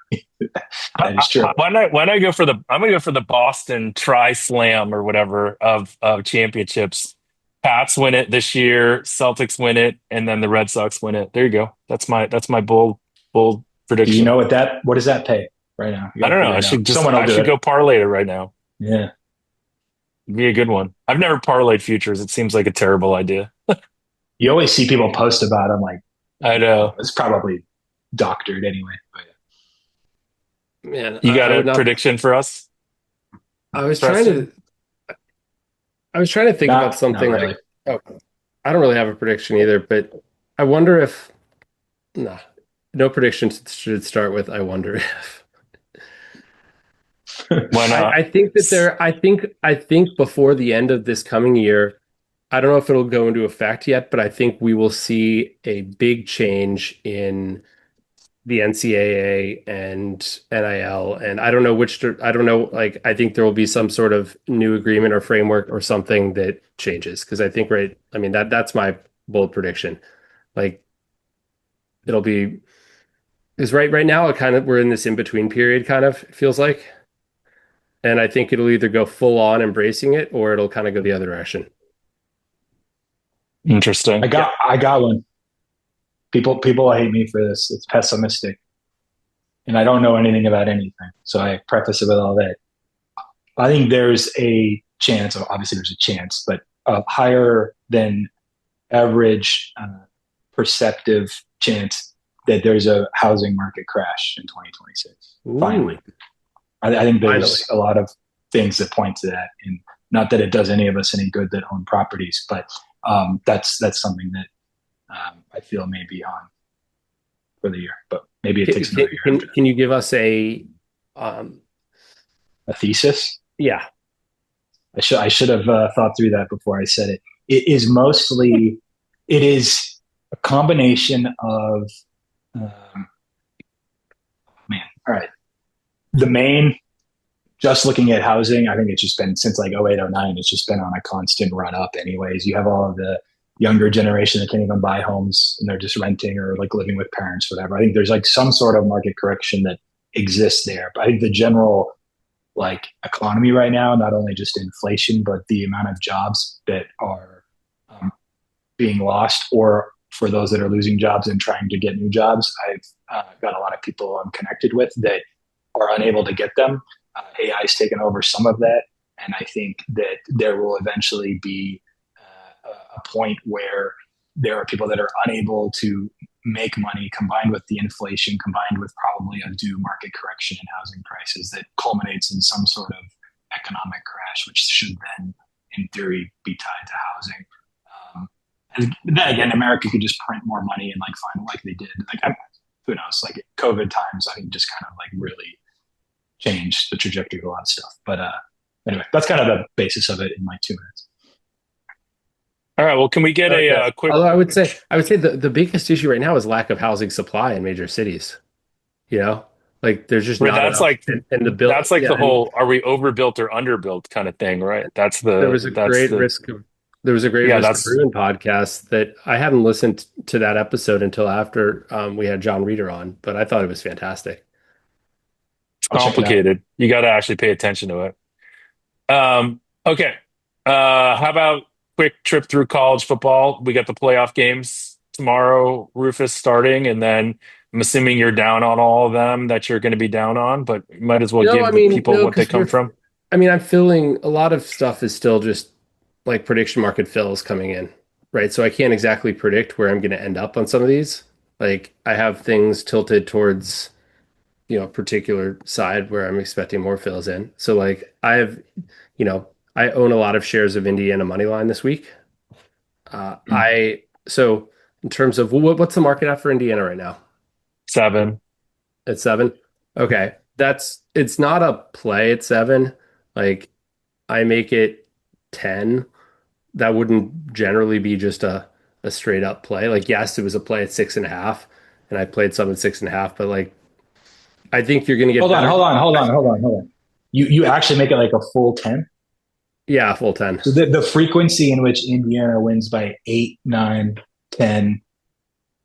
is true. When I go for the, I'm gonna go for the Boston Tri Slam or whatever of championships. Pats win it this year, Celtics win it, and then the Red Sox win it. There you go. That's my bold Do prediction. you know what does that pay right now? I don't know. I should go parlay it right now. Yeah. It'd be a good one. I've never parlayed futures. It seems like a terrible idea. You always see people post about them like, I know. it's probably doctored anyway. But Man, You got a prediction for us? I was trying to think about something not really. like, oh, I don't really have a prediction either, but I wonder if, no predictions should start with, I wonder if. Why not? I think before the end of this coming year, I don't know if it'll go into effect yet, but I think we will see a big change in the NCAA and NIL. And I don't know like, I think there will be some sort of new agreement or framework or something that changes. Cause I think, that's my bold prediction. Like it'll be, because right now we're in this in-between period kind of, it feels like. And I think it'll either go full on embracing it or it'll kind of go the other direction. Interesting. I got one. People hate me for this. It's pessimistic. And I don't know anything about anything. So I preface it with all that. I think there's a chance, obviously there's a chance, but a higher than average perceptive chance that there's a housing market crash in 2026. Ooh. Finally. I think there's a lot of things that point to that. And not that it does any of us any good that own properties, but that's something that I feel may be on for the year, but maybe it takes another year. Can you give us a thesis? Yeah. I should have thought through that before I said it. It is a combination of, all right. The main, just looking at housing, I think it's just been since like 08, 09, it's just been on a constant run up anyways. You have all of the younger generation that can't even buy homes and they're just renting or like living with parents, whatever. I think there's like some sort of market correction that exists there. But I think the general like economy right now, not only just inflation, but the amount of jobs that are being lost, or for those that are losing jobs and trying to get new jobs. I've got a lot of people I'm connected with that are unable to get them. AI has taken over some of that. And I think that there will eventually be a point where there are people that are unable to make money, combined with the inflation, combined with probably a due market correction in housing prices that culminates in some sort of economic crash, which should then, in theory, be tied to housing. And then again, America could just print more money and like find like they did. Like who knows? Like COVID times, I think just kind of like really changed the trajectory of a lot of stuff. But anyway, that's kind of the basis of it in like 2 minutes. All right. Well, can we get a quick? Although I would say the biggest issue right now is lack of housing supply in major cities. You know, like there's just not that's enough like in the build. That's like the whole "are we overbuilt or underbuilt" kind of thing, right? There was a great risk of ruin podcast that I hadn't listened to that episode until after we had John Reeder on, but I thought it was fantastic. It's complicated. You got to actually pay attention to it. Okay. How about quick trip through college football? We got the playoff games tomorrow, Rufus starting, and then I'm assuming you're down on all of them that you're going to be down on, but you might as well give people what they come from. I mean, I'm feeling a lot of stuff is still just like prediction market fills coming in, right? So I can't exactly predict where I'm going to end up on some of these. Like I have things tilted towards, particular side where I'm expecting more fills in. So like you know, I own a lot of shares of Indiana money line this week. So in terms of what's the market at for Indiana right now? 7. At 7? Okay. It's not a play at 7. Like I make it 10. That wouldn't generally be just a straight up play. Like, yes, it was a play at 6.5, and I played some at 6.5, but like I think you're gonna get Hold on, better. hold on. You actually make it like a full 10. Yeah, full 10. So the frequency in which Indiana wins by 8, 9, 10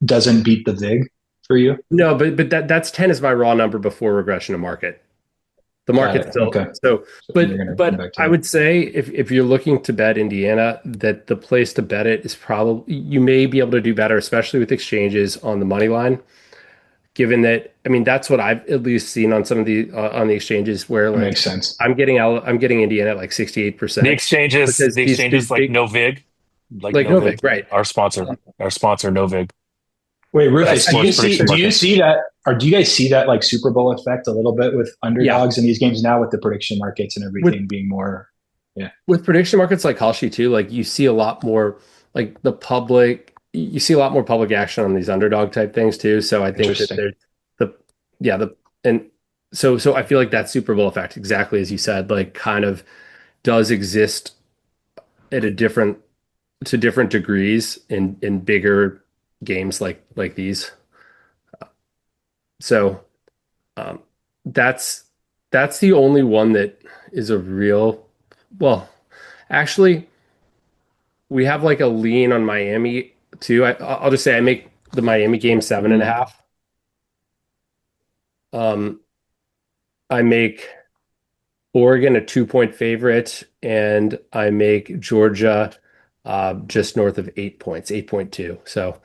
doesn't beat the VIG for you. No, but that's 10 is my raw number before regression to market. The Got market's it. still Okay. so, So you're but gonna come but back to I that. would say if you're looking to bet Indiana, that the place to bet it is probably you may be able to do better, especially with exchanges on the money line. Given that, I mean, that's what I've at least seen on some of the on the exchanges where That makes like sense. I'm getting Indiana at like The 68% exchanges, because the these exchanges like big Novig, like like Novig, Novik, right? our sponsor Novig, Wait, best Rufus, do you sports see prediction do you market. see that or do you guys see that like Super Bowl effect a little bit with Yeah, underdogs in these games now with the prediction markets and with everything being more yeah, with prediction markets like Kalshi too, like you see a lot more like you see a lot more public action on these underdog type things too. So I think that interesting. there's the yeah the and so I feel like that Super Bowl effect, exactly as you said, like kind of does exist at a different to different degrees in bigger games like these. So um, that's that's the only one that is a real well. Actually, we have like a lean on Miami too. I'll just say I make the Miami game 7.5. Um, I make Oregon a 2 point favorite, and I make Georgia just north of 8 points, 8.2. So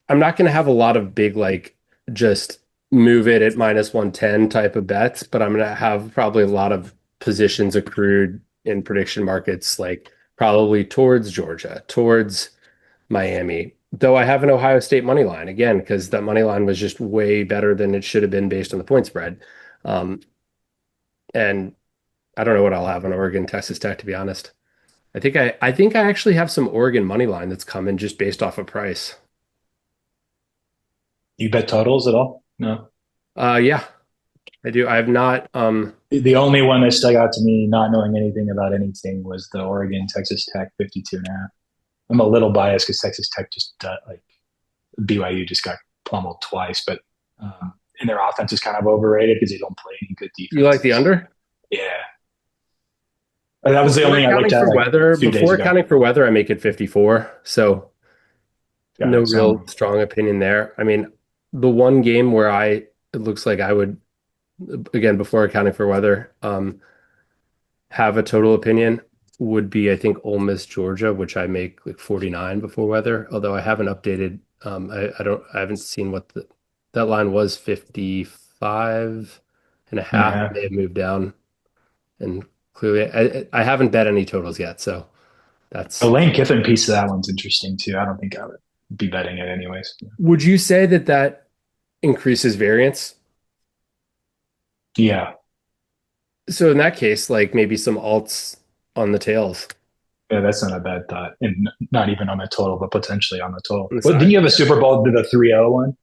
I'm not going to have a lot of big, like, just move it at minus 110 type of bets, but I'm going to have probably a lot of positions accrued in prediction markets, like probably towards Georgia, towards Miami. Though I have an Ohio State money line again, because that money line was just way better than it should have been based on the point spread. Um, and I don't know what I'll have on Oregon, Texas Tech, to be honest. I think I actually have some Oregon money line that's coming just based off of price. You bet totals at all? No. Yeah, I do. I have not. The only one that stuck out to me, not knowing anything about anything, was the Oregon Texas Tech 52.5. I'm a little biased because Texas Tech just like BYU just got pummeled twice, but and their offense is kind of overrated because they don't play any good You like the defenses. under? Yeah, and that was the only I looked at like 2 days Before ago. accounting for weather, I make it 54. So Got no it. real So strong opinion there. I mean, the one game where it looks like I would, again, before accounting for weather, have a total opinion would be, I think, Ole Miss, Georgia, which I make like 49 before weather. Although I haven't updated, I haven't seen what that line was. 55 and a and a half. It half. may have moved down, and clearly, I haven't bet any totals yet. So The that's. Lane Kiffin piece of that one's interesting too. I don't think I would be betting it anyways. Would you say that increases variance? Yeah, So in that case, like maybe some alts on the tails yeah, that's not a bad thought, and not even on the total, but potentially on the total. on the Well, didn't side. you have a Super Bowl to the 3-0 one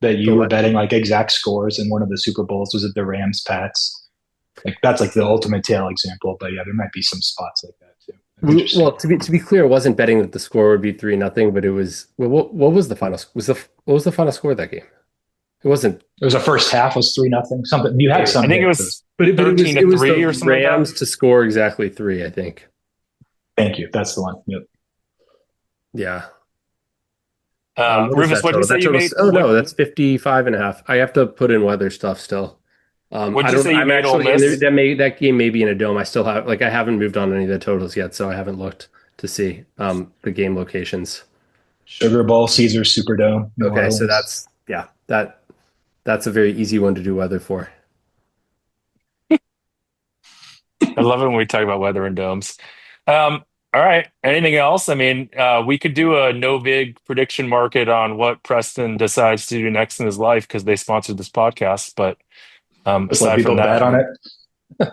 that The you were what? betting like exact scores in one of the Super Bowls? Was it the Rams Pats? Like that's like the ultimate tail example, but yeah, there might be some spots like that too. Interesting. Well, to be clear, it wasn't betting that the score would be 3-0, but it was well, what was the final what was the final score of that game? It wasn't, It was the first half was 3-0. Something you had maybe. some I think it hits. was But it was 13 it to was the 3 or something like that. Rams to score exactly three, I think. Thank you. That's the one. Yep. Yeah. What is Rufus, that what'd you total? say That you total's made? oh no, that's 55.5. I have to put in weather stuff still. What'd I you don't say you I'm made Ole actually and Miss? that game may be in a dome. I still have like I haven't moved on any of the totals yet, so I haven't looked to see the game locations. Sugar Bowl, Caesars Superdome, New Okay, so Orleans. that's a very easy one to do weather for. I love it when we talk about weather and domes. All All right. Anything else? I mean, we could do a no big prediction market on what Preston decides to do next in his life because they sponsored this podcast. But Just let aside from people bet that, on it.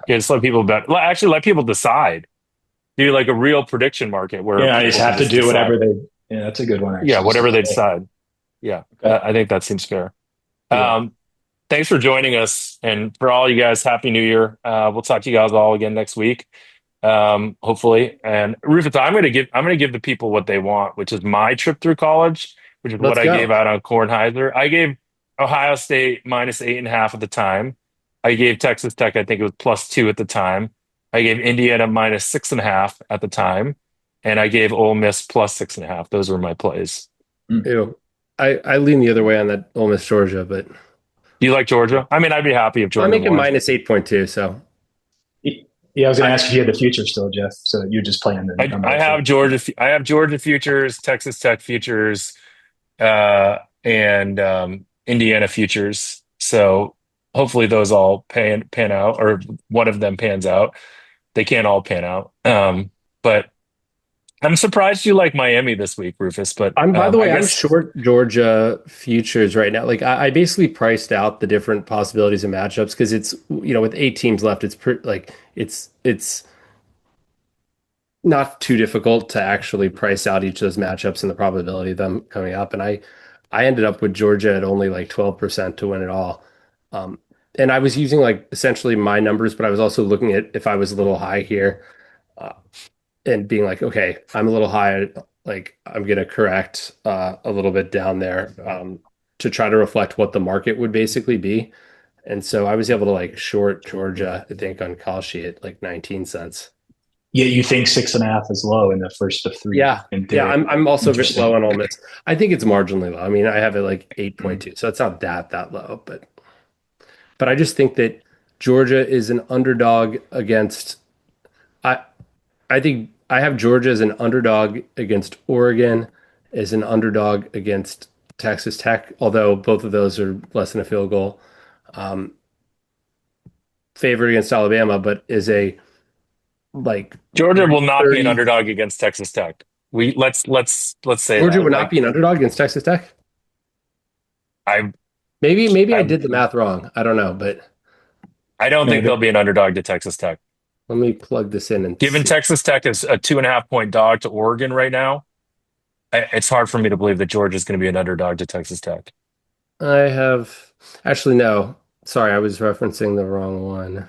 yeah, just let people bet. Actually, let people decide. Do like a real prediction market where Yeah, I just people have can to do decide. whatever they. Yeah, that's a good one. Yeah, Actually, whatever so, they decide. Yeah, okay. I think that seems fair. Yeah. Um, Thanks for joining us, and for all you guys, Happy New Year. We'll talk to you guys all again next week, hopefully. And Rufus, I'm gonna give the people what they want, which is my trip through college, which is what Let's I gave go. out on Kornheiser. I gave Ohio State -8.5 at the time. I gave Texas Tech, I think it was +2 at the time. I gave Indiana -6.5 at the time, and I gave Ole Miss +6.5. Those were my plays. Mm. Ew. I lean the other way on that Ole Miss Georgia, but Do you like Georgia? I mean, I'd be happy if I'm Georgia making won. -8.2. So Yeah, I was going to ask if you had the future still, Jeff. So you're just playing the I, number I of have futures. Georgia. I have Georgia futures, Texas Tech futures, and Indiana futures. So hopefully those all pan out, or one of them pans out. They can't all pan out. But I'm surprised you like Miami this week, Rufus. But by the I way, I'm guess short Georgia futures right now. Like I basically priced out the different possibilities of matchups because it's with 8 teams left, it's not too difficult to actually price out each of those matchups and the probability of them coming up. And I ended up with Georgia at only like 12% to win it all. Um, and I was using like essentially my numbers, but I was also looking at if I was a little high here, uh, and being like, okay, I'm a little high, like I'm gonna correct a little bit down there to try to reflect what the market would basically be. And so I was able to like short Georgia, I think, on call sheet at like 19 cents. Yeah, you think 6.5 is low in the first of three Yeah. in Yeah, theory. I'm also a bit low Interesting. on Ole Miss. I think it's marginally low. I mean, I have it like 8.2, so it's not that low, but I just think that Georgia is an underdog against I I think I have Georgia as an underdog against Oregon, as an underdog against Texas Tech, although both of those are less than a field goal. Um, Favored against Alabama, but is a like Georgia will not be an 30 underdog against Texas Tech. We let's say Georgia that. would not be an underdog against Texas Tech. I Maybe I I did the math wrong. I don't know, but I don't think they'll Maybe. be an underdog to Texas Tech. let me plug this in and Given see. Texas Tech is a 2.5 point dog to Oregon right now, it's hard for me to believe that Georgia's going to be an underdog to Texas Tech. I have actually no. Sorry, I was referencing the wrong one.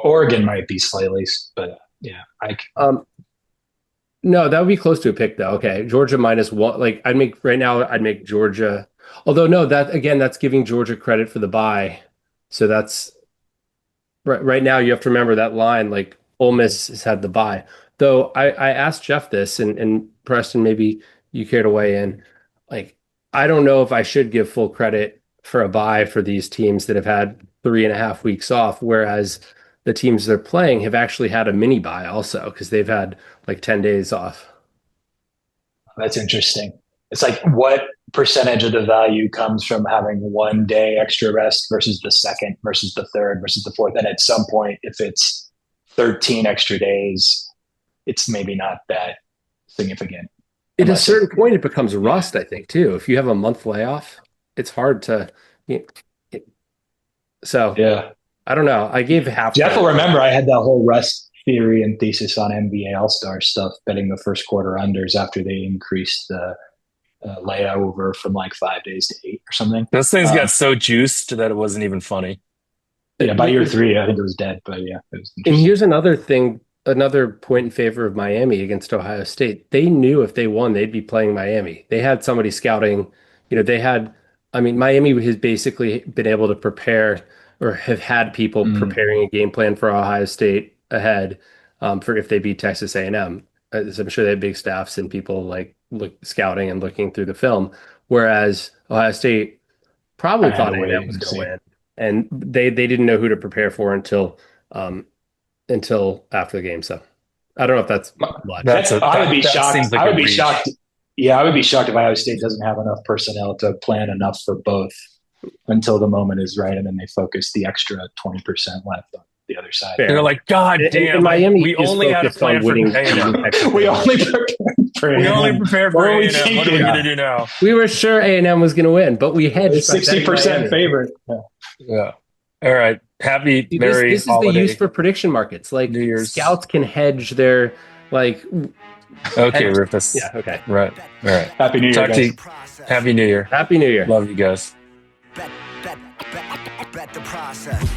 Oregon might be slightly, but yeah, Um, no, that would be close to a pick though. Okay, Georgia -1. Like I'd make right now, I'd make Georgia. Although no, that again, that's giving Georgia credit for the bye. So that's right now. You have to remember that line. Like Ole Miss has had the bye. Though I asked Jeff this, and Preston, maybe you care to weigh in. Like I don't know if I should give full credit for a bye for these teams that have had 3.5 weeks off, whereas the teams they're playing have actually had a mini bye also because they've had like 10 days off. that's interesting. It's like what percentage of the value comes from having 1 day extra rest versus the second versus the third versus the fourth. And at some point, if it's 13 extra days, it's maybe not that significant At a unless it, certain point, it becomes yeah. rust, I think, too. If you have a month layoff, it's hard to. you- So Yeah. I don't know. I gave half Jeff credit. will remember I had that whole rest theory and thesis on NBA All Star stuff, betting the first quarter unders after they increased the layover from like 5 days to 8 or something. Those things got Um, so juiced that it wasn't even funny. yeah, by year three, I think it was dead, but yeah, it was And interesting. here's another thing, another point in favor of Miami against Ohio State. They knew if they won, they'd be playing Miami. They had somebody scouting, they had, I mean, Miami has basically been able to prepare or have had people Mm, preparing a game plan for Ohio State ahead for if they beat Texas A&M. As I'm sure they have big staffs and people like scouting and looking through the film. Whereas Ohio State probably kind of had thought to A&M wait was and going to see. win, and they didn't know who to prepare for um, until after the game. So I don't know if that's much. That's a I would that be that shocked. seems like I a would be reach. shocked. Yeah, I would be shocked if Ohio State doesn't have enough personnel to plan enough for both until the moment is right, and then they focus the extra 20% left the other side. Fair. And they're like, God damn, in Miami, we he's only had a focused on plan for winning. A&M. We only prepared for A&M. What are we going to do now? We were sure A&M was going to win, but we hedged 60% favorite. Yeah. All right. Happy Merry this is holiday. the use for prediction markets. Like New Year's. Scouts can hedge their like. Okay, Rufus. Yeah. Okay. Right. All right. Happy New Year, Talk to guys. you. Happy New Year. Happy New Year. Love you guys. Bet the process.